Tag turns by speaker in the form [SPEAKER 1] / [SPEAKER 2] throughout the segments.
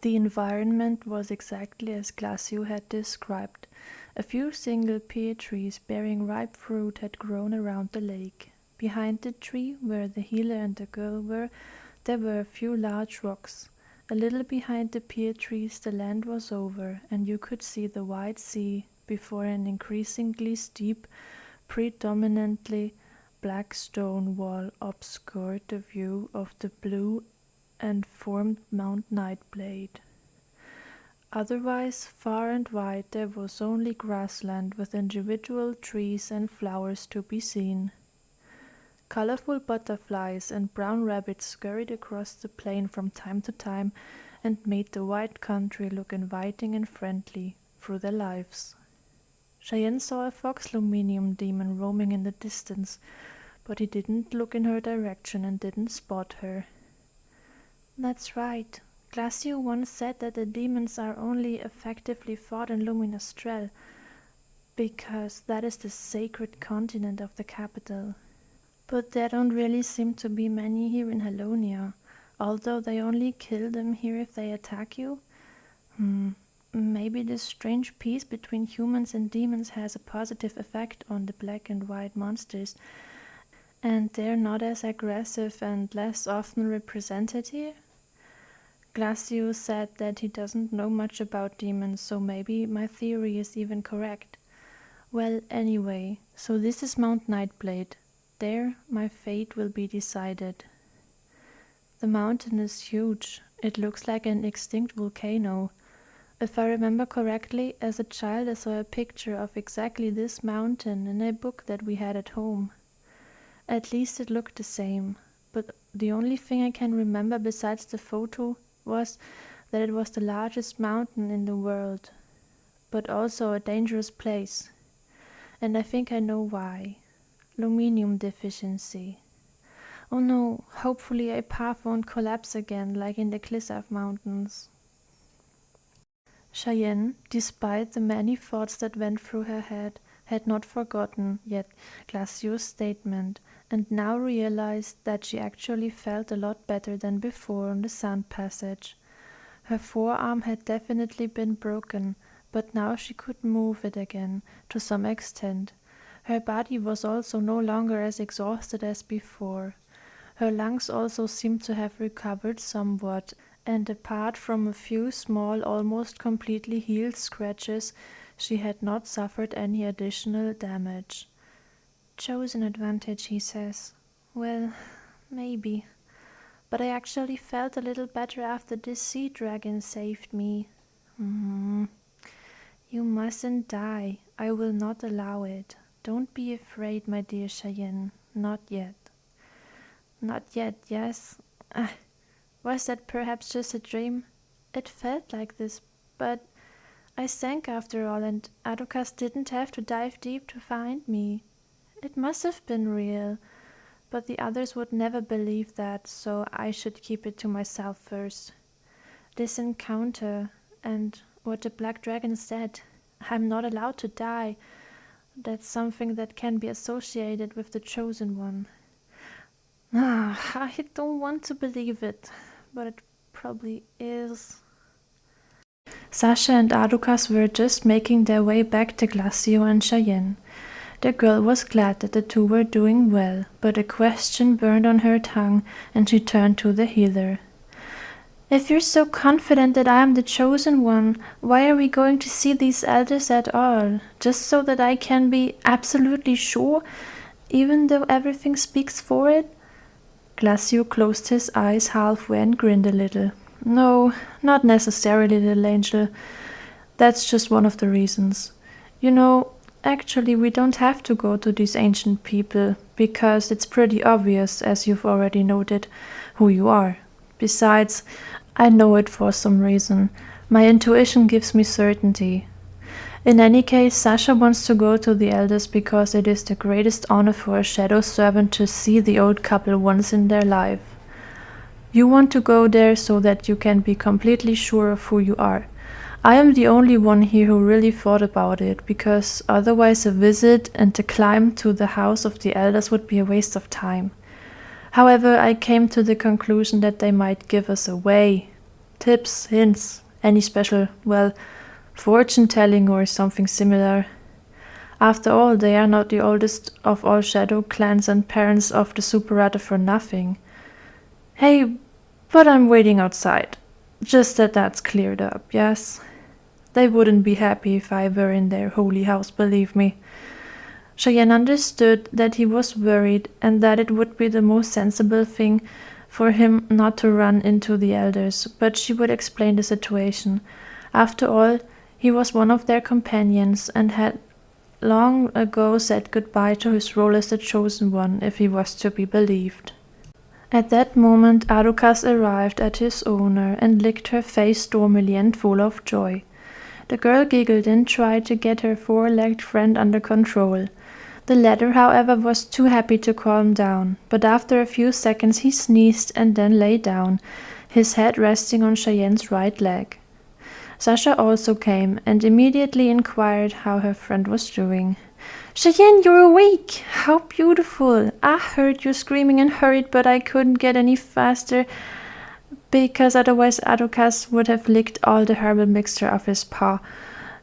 [SPEAKER 1] The environment was exactly as Glacio had described. A few single pear trees bearing ripe fruit had grown around the lake. Behind the tree, where the healer and the girl were, there were a few large rocks. A little behind the pear trees the land was over, and you could see the wide sea before an increasingly steep, predominantly black stone wall obscured the view of the blue and formed Mount Nightblade. Otherwise, far and wide there was only grassland with individual trees and flowers to be seen. Colorful butterflies and brown rabbits scurried across the plain from time to time and made the wide country look inviting and friendly through their lives. Cheyenne saw a fox luminium demon roaming in the distance, but he didn't look in her direction and didn't spot her. "That's right. Glacio once said that the demons are only effectively fought in Luminastrel, because that is the sacred continent of the capital. But there don't really seem to be many here in Halonia, although they only kill them here if they attack you. Maybe this strange peace between humans and demons has a positive effect on the black and white monsters, and they're not as aggressive and less often represented here? Glacio said that he doesn't know much about demons, so maybe my theory is even correct. Well, anyway, so this is Mount Nightblade. There my fate will be decided. The mountain is huge. It looks like an extinct volcano. If I remember correctly, as a child I saw a picture of exactly this mountain in a book that we had at home. At least it looked the same, but the only thing I can remember besides the photo was that it was the largest mountain in the world, but also a dangerous place. And I think I know why. Luminium deficiency. Oh no, hopefully a path won't collapse again like in the Clissaf Mountains. Cheyenne, despite the many thoughts that went through her head, had not forgotten yet Glacio's statement, and now realized that she actually felt a lot better than before on the sand passage. Her forearm had definitely been broken, but now she could move it again, to some extent. Her body was also no longer as exhausted as before. Her lungs also seemed to have recovered somewhat, and apart from a few small, almost completely healed scratches, she had not suffered any additional damage. "Chosen advantage," he says. Well, maybe. But I actually felt a little better after this sea dragon saved me. You mustn't die. I will not allow it. Don't be afraid, my dear Cheyenne. Not yet. Not yet, yes. Was that perhaps just a dream? It felt like this, but I sank after all, and Adocaz didn't have to dive deep to find me. It must have been real, but the others would never believe that, so I should keep it to myself first. This encounter, and what the black dragon said, I'm not allowed to die. That's something that can be associated with the Chosen One. I don't want to believe it, but it probably is. Sasha and Adocaz were just making their way back to Glacio and Cheyenne. The girl was glad that the two were doing well, but a question burned on her tongue, and she turned to the healer. "If you're so confident that I am the Chosen One, why are we going to see these elders at all? Just so that I can be absolutely sure, even though everything speaks for it?" Glacio closed his eyes halfway and grinned a little. "No, not necessarily, little angel. That's just one of the reasons. You know, actually we don't have to go to these ancient people, because it's pretty obvious, as you've already noted, who you are. Besides, I know it for some reason. My intuition gives me certainty. In any case, Sasha wants to go to the elders because it is the greatest honor for a shadow servant to see the old couple once in their life. You want to go there so that you can be completely sure of who you are. I am the only one here who really thought about it, because otherwise a visit and the climb to the house of the elders would be a waste of time. However, I came to the conclusion that they might give us away. tips, hints, any special, fortune-telling or something similar. After all, they are not the oldest of all shadow clans and parents of the Superata for nothing. Hey, but I'm waiting outside. Just that that's cleared up, yes? They wouldn't be happy if I were in their holy house, believe me. Cheyenne understood that he was worried and that it would be the most sensible thing for him not to run into the elders, but she would explain the situation. After all, he was one of their companions and had long ago said goodbye to his role as the chosen one, if he was to be believed. At that moment, Adocaz arrived at his owner and licked her face stormily and full of joy. The girl giggled and tried to get her four-legged friend under control. The latter, however, was too happy to calm down, but after a few seconds he sneezed and then lay down, his head resting on Cheyenne's right leg. Sasha also came and immediately inquired how her friend was doing. "Cheyenne, you're awake! How beautiful! I heard you screaming and hurried, but I couldn't get any faster because otherwise Adocaz would have licked all the herbal mixture off his paw.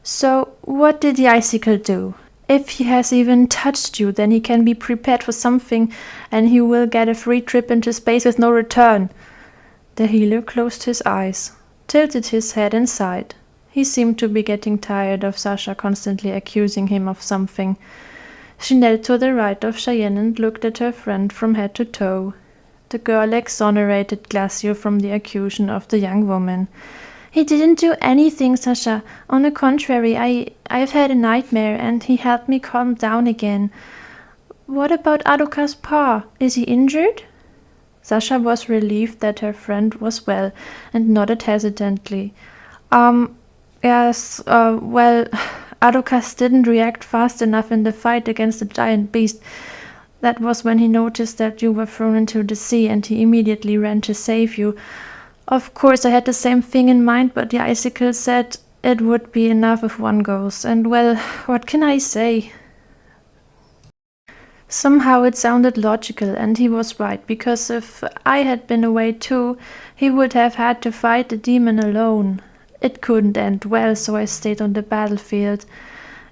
[SPEAKER 1] So, what did the icicle do? If he has even touched you, then he can be prepared for something and he will get a free trip into space with no return." The healer closed his eyes, tilted his head and sighed. He seemed to be getting tired of Sasha constantly accusing him of something. She knelt to the right of Cheyenne and looked at her friend from head to toe. The girl exonerated Glacio from the accusation of the young woman. "He didn't do anything, Sasha. On the contrary, I've had a nightmare and he helped me calm down again. What about Adocaz's paw? Is he injured?" Sasha was relieved that her friend was well and nodded hesitantly. Yes, Adocaz didn't react fast enough in the fight against the giant beast. That was when he noticed that you were thrown into the sea and he immediately ran to save you. Of course, I had the same thing in mind, but the icicle said it would be enough if one goes. And what can I say? Somehow it sounded logical, and he was right, because if I had been away too, he would have had to fight the demon alone. It couldn't end well, so I stayed on the battlefield.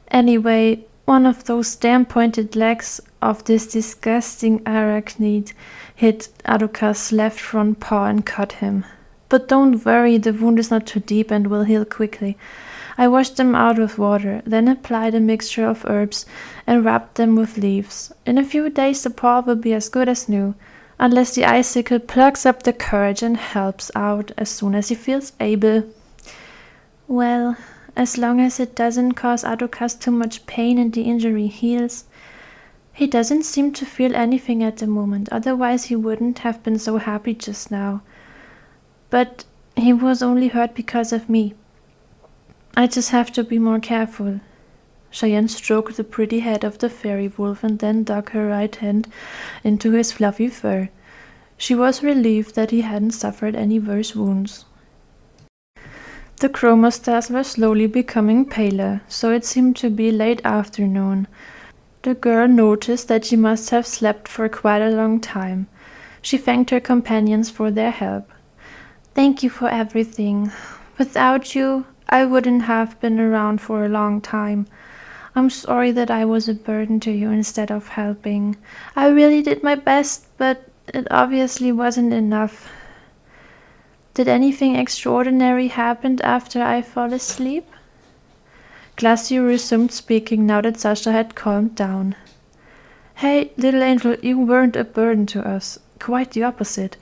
[SPEAKER 1] Anyway, one of those damn pointed legs of this disgusting arachnid hit Adocaz's left front paw and cut him. But don't worry, the wound is not too deep and will heal quickly. I washed them out with water, then applied a mixture of herbs and rubbed them with leaves. In a few days the paw will be as good as new, unless the icicle plucks up the courage and helps out as soon as he feels able. Well, as long as it doesn't cause Adocaz too much pain and the injury heals. He doesn't seem to feel anything at the moment, otherwise he wouldn't have been so happy just now. But he was only hurt because of me. I just have to be more careful." Cheyenne stroked the pretty head of the fairy wolf and then dug her right hand into his fluffy fur. She was relieved that he hadn't suffered any worse wounds. The chromasters were slowly becoming paler, so it seemed to be late afternoon. The girl noticed that she must have slept for quite a long time. She thanked her companions for their help. "Thank you for everything. Without you, I wouldn't have been around for a long time. I'm sorry that I was a burden to you instead of helping. I really did my best, but it obviously wasn't enough. Did anything extraordinary happen after I fell asleep?" Glacio resumed speaking now that Sasha had calmed down. "Hey, little angel, you weren't a burden to us. Quite the opposite.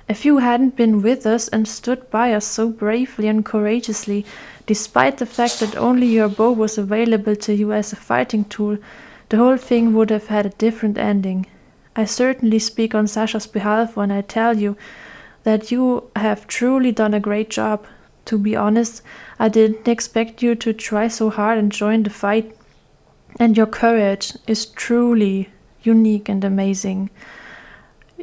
[SPEAKER 1] If you hadn't been with us and stood by us so bravely and courageously, despite the fact that only your bow was available to you as a fighting tool, the whole thing would have had a different ending. I certainly speak on Sasha's behalf when I tell you that you have truly done a great job. To be honest, I didn't expect you to try so hard and join the fight, and your courage is truly unique and amazing.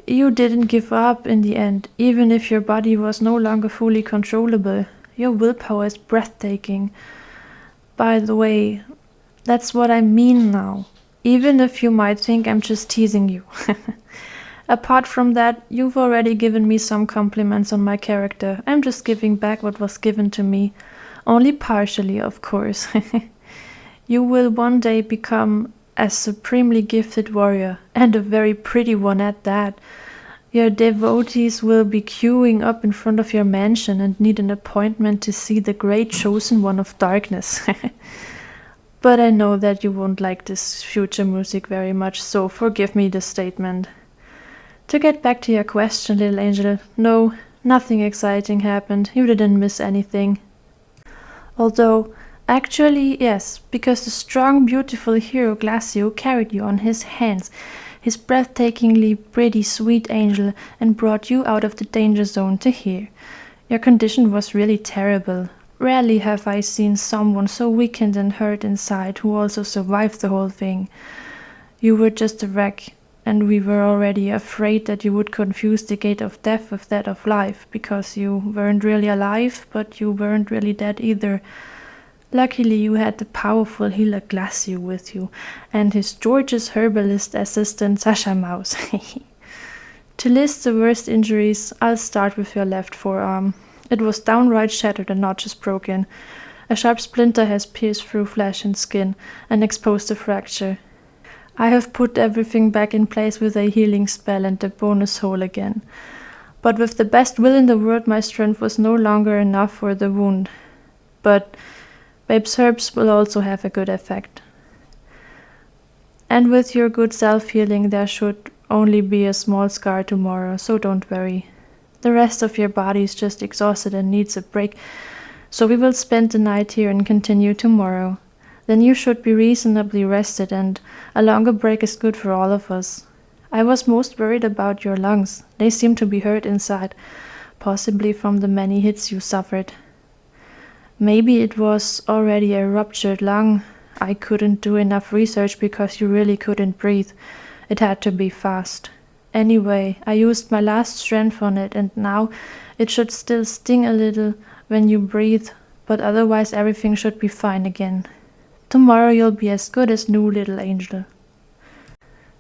[SPEAKER 1] You didn't give up in the end, even if your body was no longer fully controllable. Your willpower is breathtaking. By the way, that's what I mean now, even if you might think I'm just teasing you. Apart from that, you've already given me some compliments on my character. I'm just giving back what was given to me. Only partially, of course. You will one day become a supremely gifted warrior, and a very pretty one at that. Your devotees will be queuing up in front of your mansion and need an appointment to see the great chosen one of darkness. But I know that you won't like this future music very much, so forgive me this statement. To get back to your question, little angel, no, nothing exciting happened. You didn't miss anything. Although, actually, yes, because the strong, beautiful hero Glacio carried you on his hands, his breathtakingly pretty, sweet angel, and brought you out of the danger zone to here. Your condition was really terrible. Rarely have I seen someone so weakened and hurt inside who also survived the whole thing. You were just a wreck, and we were already afraid that you would confuse the gate of death with that of life, because you weren't really alive, but you weren't really dead either. Luckily, you had the powerful healer Glacio with you, and his gorgeous herbalist assistant Sasha Mouse. To list the worst injuries, I'll start with your left forearm. It was downright shattered and not just broken. A sharp splinter has pierced through flesh and skin and exposed a fracture. I have put everything back in place with a healing spell and the bonus hole again. But with the best will in the world, my strength was no longer enough for the wound. But Babe's herbs will also have a good effect. And with your good self-healing, there should only be a small scar tomorrow, so don't worry. The rest of your body is just exhausted and needs a break, so we will spend the night here and continue tomorrow. Then you should be reasonably rested, and a longer break is good for all of us. I was most worried about your lungs. They seem to be hurt inside, possibly from the many hits you suffered. Maybe it was already a ruptured lung. I couldn't do enough research because you really couldn't breathe. It had to be fast. Anyway, I used my last strength on it, and now it should still sting a little when you breathe, but otherwise everything should be fine again. Tomorrow you'll be as good as new, little angel.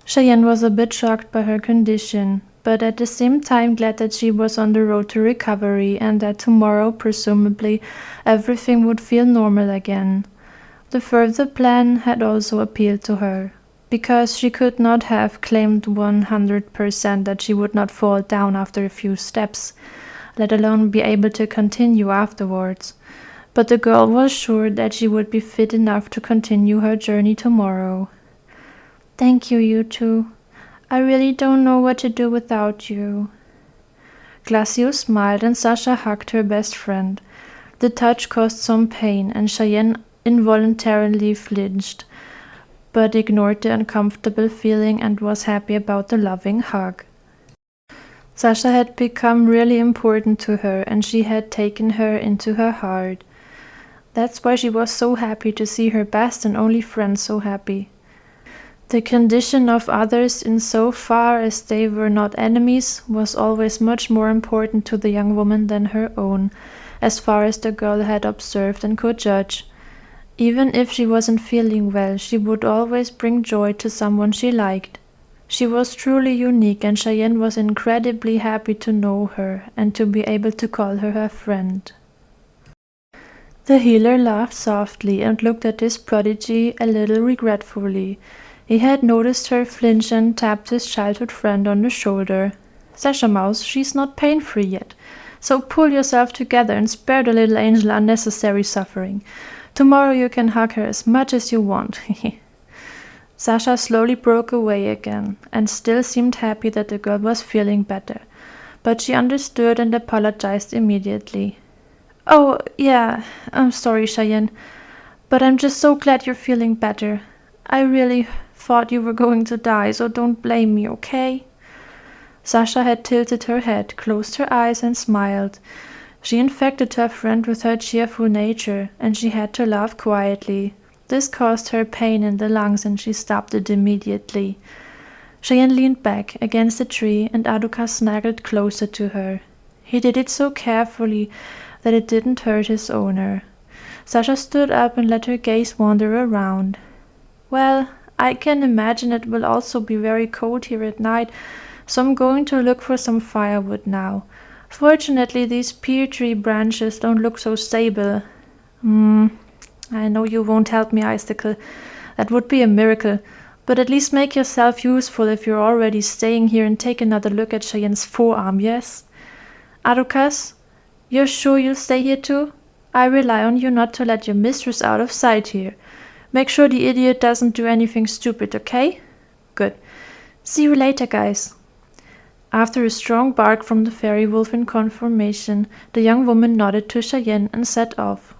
[SPEAKER 1] Cheyenne was a bit shocked by her condition, but at the same time glad that she was on the road to recovery and that tomorrow, presumably, everything would feel normal again. The further plan had also appealed to her, because she could not have claimed 100% that she would not fall down after a few steps, let alone be able to continue afterwards. But the girl was sure that she would be fit enough to continue her journey tomorrow. Thank you, you two. I really don't know what to do without you. Glacio smiled and Sasha hugged her best friend. The touch caused some pain, and Cheyenne involuntarily flinched, but ignored the uncomfortable feeling and was happy about the loving hug. Sasha had become really important to her, and she had taken her into her heart. That's why she was so happy to see her best and only friend so happy. The condition of others, in so far as they were not enemies, was always much more important to the young woman than her own, as far as the girl had observed and could judge. Even if she wasn't feeling well, she would always bring joy to someone she liked. She was truly unique, and Cheyenne was incredibly happy to know her and to be able to call her her friend. The healer laughed softly and looked at his prodigy a little regretfully. He had noticed her flinch and tapped his childhood friend on the shoulder. Sasha Mouse, she's not pain-free yet, so pull yourself together and spare the little angel unnecessary suffering. Tomorrow you can hug her as much as you want. Sasha slowly broke away again, and still seemed happy that the girl was feeling better, but she understood and apologized immediately. Oh, yeah, I'm sorry, Cheyenne, but I'm just so glad you're feeling better. I really thought you were going to die, so don't blame me, okay? Sasha had tilted her head, closed her eyes, and smiled. She infected her friend with her cheerful nature, and she had to laugh quietly. This caused her pain in the lungs, and she stopped it immediately. Cheyenne leaned back against a tree, and Adocaz snuggled closer to her. He did it so carefully that it didn't hurt his owner. Sasha stood up and let her gaze wander around. Well, I can imagine it will also be very cold here at night, so I'm going to look for some firewood now. Fortunately, these pear tree branches don't look so stable. I know you won't help me, Icicle. That would be a miracle. But at least make yourself useful if you're already staying here and take another look at Cheyenne's forearm, yes? Adocaz, you're sure you'll stay here too? I rely on you not to let your mistress out of sight here. Make sure the idiot doesn't do anything stupid, okay? Good. See you later, guys. After a strong bark from the fairy wolf in confirmation, the young woman nodded to Cheyenne and set off.